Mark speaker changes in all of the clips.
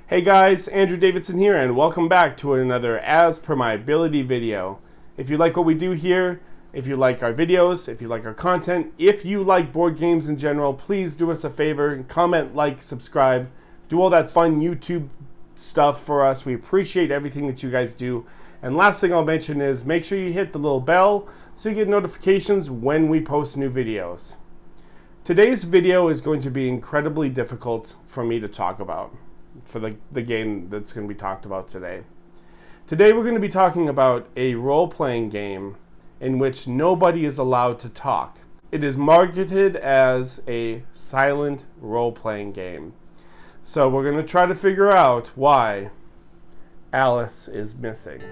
Speaker 1: Hey guys, Andrew Davidson here, and welcome back to another As Per My Ability video. If you like what we do here, if you like our videos, if you like our content, if you like board games in general, please do us a favor, comment, like, subscribe, do all that fun YouTube stuff for us. We appreciate everything that you guys do. And last thing I'll mention is make sure you hit the little bell so you get notifications when we post new videos. Today's video is going to be incredibly difficult for me to talk about, for the game that's going to be talked about today. Today we're going to be talking about a role-playing game in which nobody is allowed to talk. It is marketed as a silent role-playing game. So we're going to try to figure out why Alice is missing.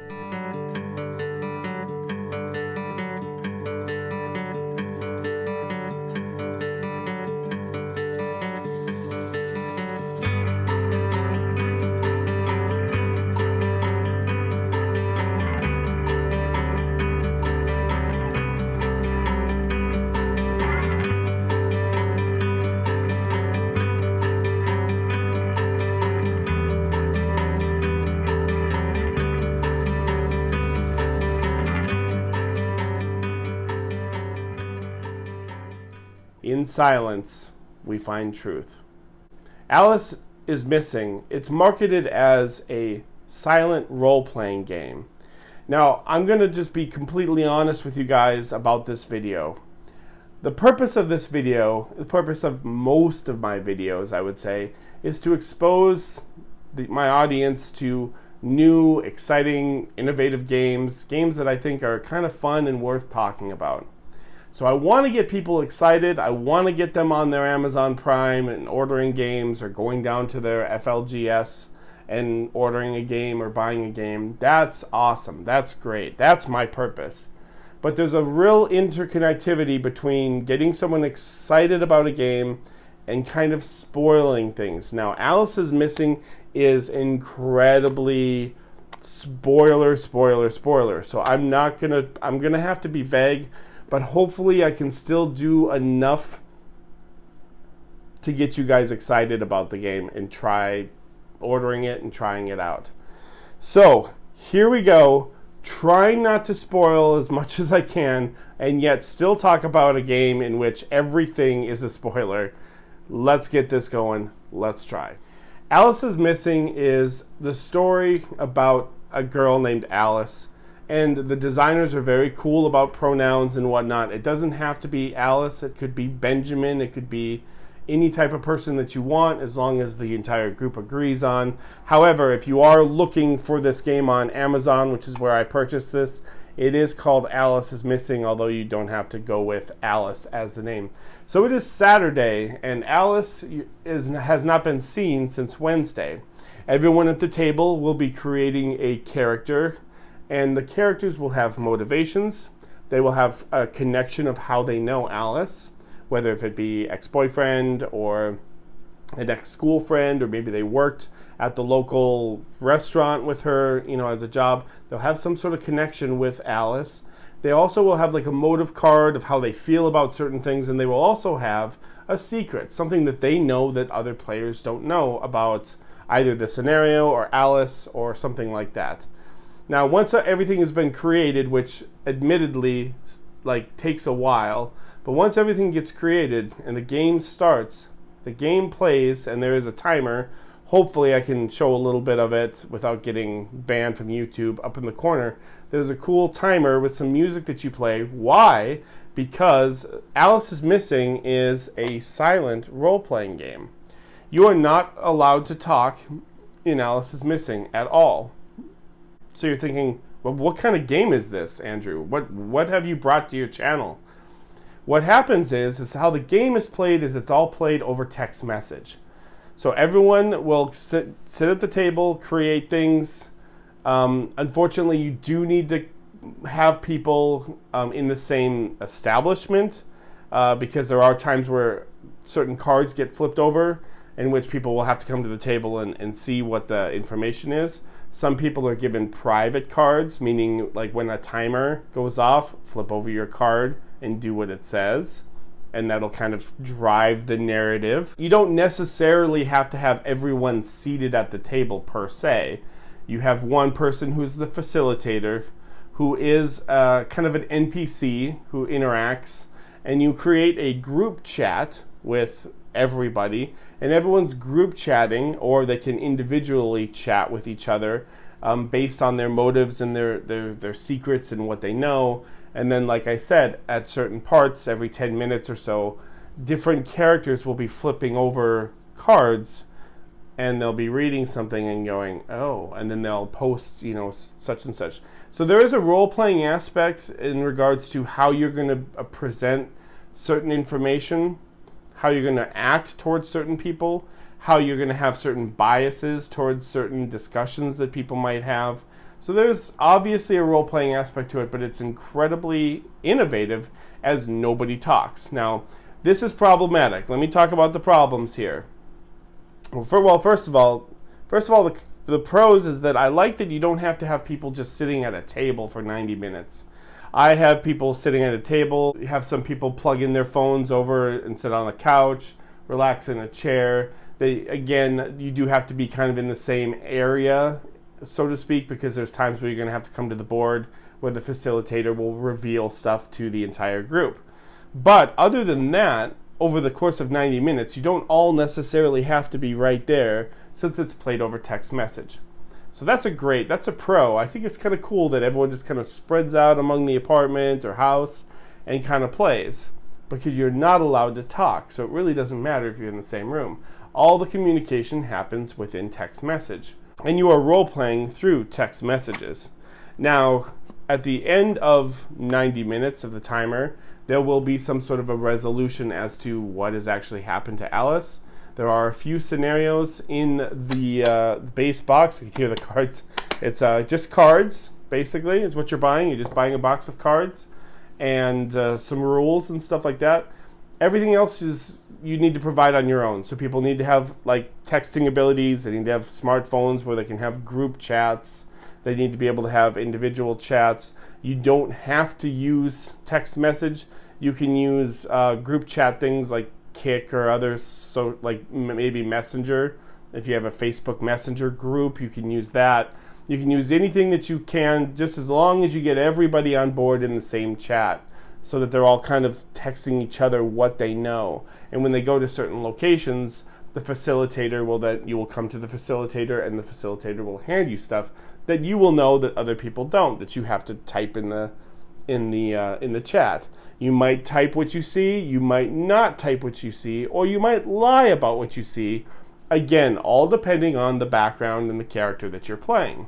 Speaker 1: In silence, we find truth. Alice is missing. It's marketed as a silent role-playing game. Now, I'm going to just be completely honest with you guys about this video. The purpose of this video, the purpose of most of my videos, I would say, is to expose my audience to new, exciting, innovative games that I think are kind of fun and worth talking about. So I want to get people excited. I want to get them on their Amazon Prime and ordering games, or going down to their FLGS and ordering a game or buying a game. That's awesome. That's great. That's my purpose. But there's a real interconnectivity between getting someone excited about a game and kind of spoiling things. Now, Alice is Missing is incredibly spoiler. So I'm gonna have to be vague, but hopefully I can still do enough to get you guys excited about the game and try ordering it and trying it out. So here we go, trying not to spoil as much as I can and yet still talk about a game in which everything is a spoiler. Let's get this going. Let's try. Alice is Missing is the story about a girl named Alice. And the designers are very cool about pronouns and whatnot. It doesn't have to be Alice. It could be Benjamin. It could be any type of person that you want, as long as the entire group agrees on. However, if you are looking for this game on Amazon, which is where I purchased this, it is called Alice is Missing, although you don't have to go with Alice as the name. So it is Saturday, and Alice has not been seen since Wednesday. Everyone at the table will be creating a character, and the characters will have motivations. They will have a connection of how they know Alice, whether if it be ex-boyfriend or an ex-school friend, or maybe they worked at the local restaurant with her, as a job. They'll have some sort of connection with Alice. They also will have like a motive card of how they feel about certain things, and they will also have a secret, something that they know that other players don't know about either the scenario or Alice or something like that. Now, once everything has been created, which admittedly takes a while, but once everything gets created and the game starts, the game plays, and there is a timer. Hopefully I can show a little bit of it without getting banned from YouTube. Up in the corner, there's a cool timer with some music that you play. Why? Because Alice is Missing is a silent role-playing game. You are not allowed to talk in Alice is Missing at all. So you're thinking, well, what kind of game is this, Andrew? What have you brought to your channel? What happens is how the game is played is it's all played over text message. So everyone will sit at the table, create things. Unfortunately, you do need to have people in the same establishment because there are times where certain cards get flipped over, in which people will have to come to the table and see what the information is. Some people are given private cards, meaning like when a timer goes off, flip over your card and do what it says. and that'll kind of drive the narrative. You don't necessarily have to have everyone seated at the table per se. You have one person who's the facilitator, who is kind of an NPC who interacts, and you create a group chat with everybody, and everyone's group chatting, or they can individually chat with each other based on their motives and their secrets and what they know. And then, like I said, at certain parts, every 10 minutes or so, different characters will be flipping over cards, and they'll be reading something and going, oh, and then they'll post, such and such. So there is a role-playing aspect in regards to how you're going to present certain information, how you're going to act towards certain people, how you're going to have certain biases towards certain discussions that people might have. So there's obviously a role-playing aspect to it, but it's incredibly innovative as nobody talks. Now, this is problematic. Let me talk about the problems here. First of all, the pros is that I like that you don't have to have people just sitting at a table for 90 minutes. I have people sitting at a table. You have some people plug in their phones over and sit on the couch, relax in a chair. You do have to be kind of in the same area, so to speak, because there's times where you're going to have to come to the board where the facilitator will reveal stuff to the entire group. But other than that, over the course of 90 minutes, you don't all necessarily have to be right there since it's played over text message. So that's a pro. I think it's kind of cool that everyone just kind of spreads out among the apartment or house and kind of plays, because you're not allowed to talk. So it really doesn't matter if you're in the same room. All the communication happens within text message, and you are role-playing through text messages. Now, at the end of 90 minutes of the timer, there will be some sort of a resolution as to what has actually happened to Alice. There are a few scenarios in the base box. You can hear the cards. It's just cards, basically, is what you're buying. You're just buying a box of cards and some rules and stuff like that. Everything else is you need to provide on your own. So people need to have like texting abilities. They need to have smartphones where they can have group chats. They need to be able to have individual chats. You don't have to use text message. You can use group chat things like Kik or others, so like maybe Messenger. If you have a Facebook Messenger group, you can use that. You can use anything that you can, just as long as you get everybody on board in the same chat, so that they're all kind of texting each other what they know. And when they go to certain locations, the facilitator you will come to the facilitator, and the facilitator will hand you stuff that you will know that other people don't, that you have to type in the chat. You might type what you see, you might not type what you see, or you might lie about what you see. Again, all depending on the background and the character that you're playing.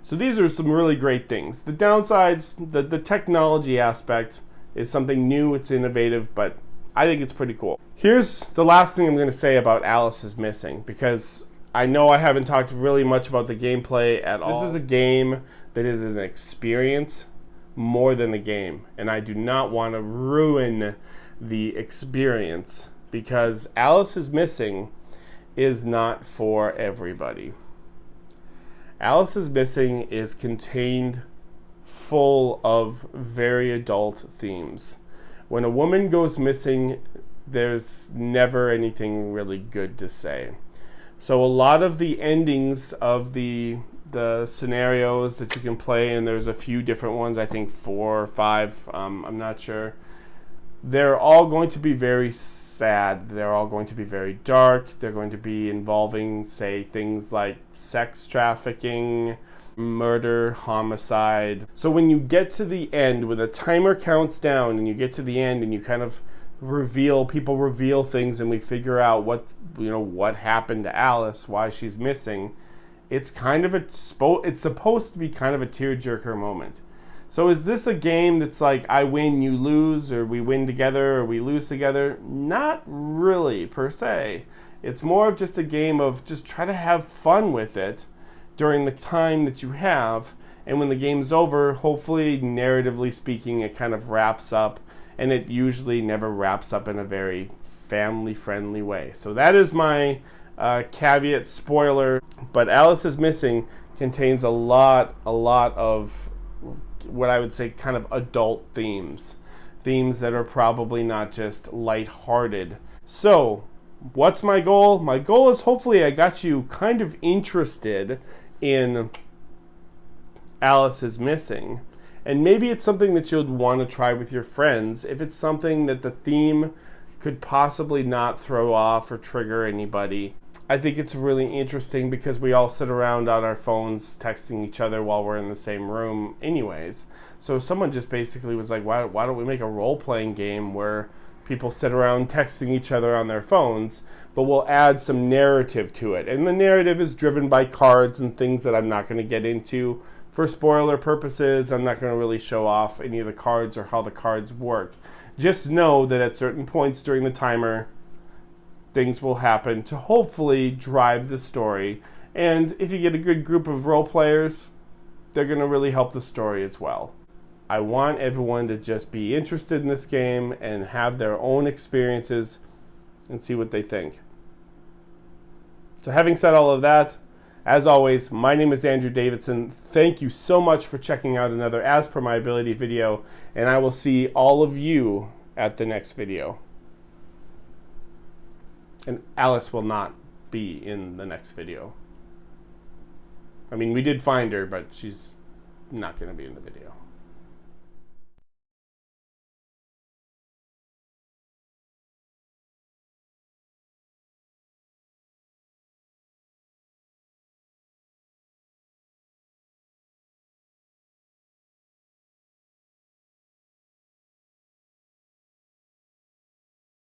Speaker 1: So these are some really great things. The downsides, the technology aspect is something new, it's innovative, but I think it's pretty cool. Here's the last thing I'm going to say about Alice is Missing, because I know I haven't talked really much about the gameplay at all. This is a game that is an experience more than a game, and I do not want to ruin the experience, because Alice is Missing is not for everybody. Alice is Missing is contained full of very adult themes. When a woman goes missing, there's never anything really good to say. So a lot of the endings of the scenarios that you can play, and there's a few different ones, I think 4 or 5, I'm not sure. They're all going to be very sad. They're all going to be very dark. They're going to be involving, say, things like sex trafficking, murder, homicide. So when you get to the end, when the timer counts down and you get to the end and you kind of people reveal things, and we figure out what happened to Alice, why she's missing, it's supposed to be kind of a tearjerker moment. So is this a game that's like I win, you lose, or we win together, or we lose together? Not really, per se. It's more of just a game of just try to have fun with it during the time that you have, and when the game's over, hopefully, narratively speaking, it kind of wraps up, and it usually never wraps up in a very family-friendly way. So that is my caveat spoiler, but Alice is Missing contains a lot of what I would say kind of adult themes themes that are probably not just lighthearted. So, what's my goal? My goal is hopefully I got you kind of interested in Alice is Missing. And maybe it's something that you'd want to try with your friends if it's something that the theme could possibly not throw off or trigger anybody. I think it's really interesting because we all sit around on our phones texting each other while we're in the same room anyways. So someone just basically was like, why don't we make a role-playing game where people sit around texting each other on their phones, but we'll add some narrative to it. And the narrative is driven by cards and things that I'm not going to get into. For spoiler purposes, I'm not going to really show off any of the cards or how the cards work. Just know that at certain points during the timer, things will happen to hopefully drive the story. And if you get a good group of role players, they're going to really help the story as well. I want everyone to just be interested in this game and have their own experiences and see what they think. So having said all of that, as always, my name is Andrew Davidson. Thank you so much for checking out another As Per My Ability video, and I will see all of you at the next video. And Alice will not be in the next video. I mean, we did find her, but she's not going to be in the video.